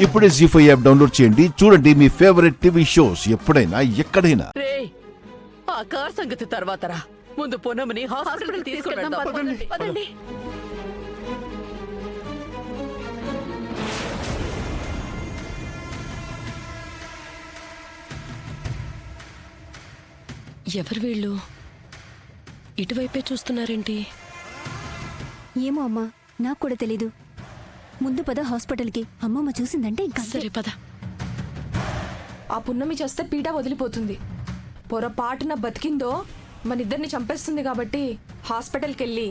ఇప్పుడే జీ5 app download చేయండి. చూడండి మీ ఫేవరెట్ టీవీ షోస్ ఎప్పుడైనా ఎక్కడైనా. ఆ కార్ సంగతి తర్వాత రా, ముందు పొన్నమని హాస్పిటల్ తీసుకెళ్దాం. పదండి. ఎవరు వీళ్ళు? ఇటువైపే చూస్తున్నారేంటి? ఏమో అమ్మా, నాకు కూడా తెలీదు. ముందు పద హాస్పిటల్కి. అమ్మమ్మ చూసిందంటే ఇంకా సరే పద. ఆ పున్నమి చేస్తే పీట వదిలిపోతుంది. పొరపాటున బతికిందో మనిద్దరిని చంపేస్తుంది. కాబట్టి హాస్పిటల్కి వెళ్ళి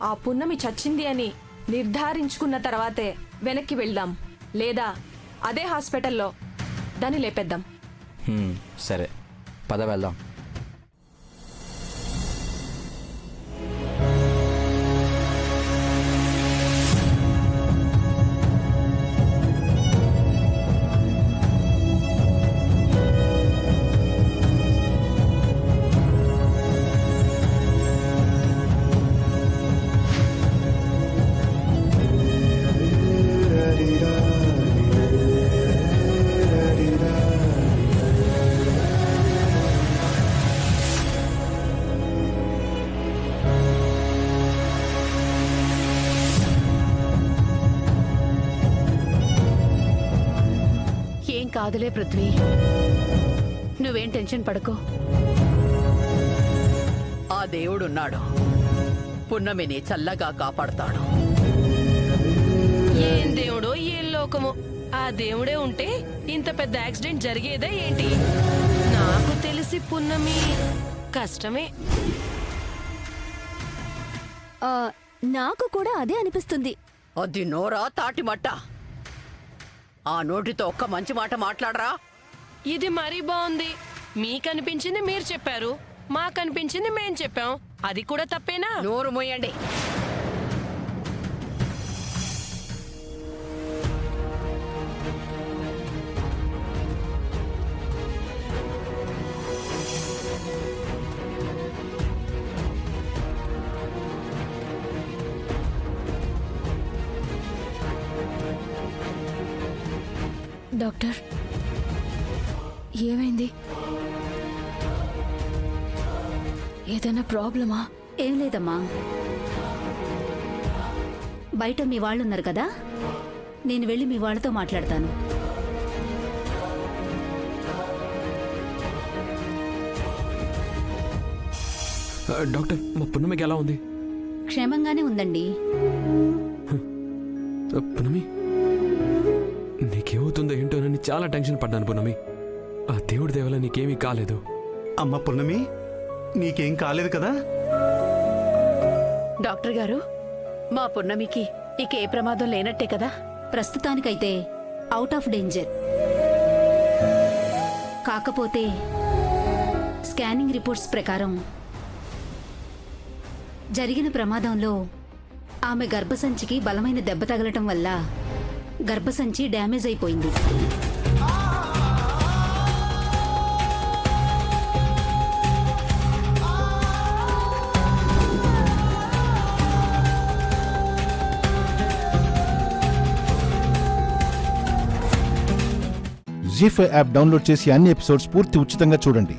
ఆ పున్నమి చచ్చింది అని నిర్ధారించుకున్న తర్వాతే వెనక్కి వెళ్దాం. లేదా అదే హాస్పిటల్లో దాన్ని లేపేద్దాం. సరే పద వెళ్దాం. కాదులే పృథ్వీ, నువ్వేం టెన్షన్ పడకో. ఆ దేవుడున్నాడు, పున్నమిని చల్లగా కాపాడుతాడు. ఏం దేవుడో ఏం లోకమో, ఆ దేవుడే ఉంటే ఇంత పెద్ద యాక్సిడెంట్ జరిగేదా ఏంటి? నాకు తెలిసి పున్నమి కష్టమే. నాకు కూడా అదే అనిపిస్తుంది. అది నోరా తాటిమట్ట. ఆ నోటితో ఒక్క మంచి మాట మాట్లాడరా. ఇది మరీ బాగుంది. మీకనిపించింది మీరు చెప్పారు, మాకనిపించింది మేం చెప్పాం. అది కూడా తప్పేనా? నోరు మూయండి. డాక్టర్, ఏమైంది? ఏదైనా ప్రాబ్లమా? ఏం లేదమ్మా. బయట మీ వాళ్ళున్నారు కదా, నేను వెళ్ళి మీ వాళ్ళతో మాట్లాడతాను. డాక్టర్, మా పున్నమికి ఎలా ఉంది? క్షేమంగానే ఉందండి. పున్నమి, నీకేమవుతుందో ఏంటోనని చాలా టెన్షన్ పడ్డాను పున్నమి. ఆ దేవుడి దేవల నీకేమీ కాలేదు. అమ్మ పున్నమి, నీకేం కాలేదు కదా? డాక్టర్ గారు, మా పున్నమికి ఇక ఏ ప్రమాదం లేనట్టే కదా? ప్రస్తుతానికైతే అవుట్ ఆఫ్ డేంజర్. కాకపోతే స్కానింగ్ రిపోర్ట్స్ ప్రకారం జరిగిన ప్రమాదంలో ఆమె గర్భసంచికి బలమైన దెబ్బ తగలటం వల్ల గర్భసంచి డ్యామేజ్ అయిపోయింది. జీ5 యాప్ డౌన్లోడ్ చేసి అన్ని ఎపిసోడ్స్ పూర్తి ఉచితంగా చూడండి.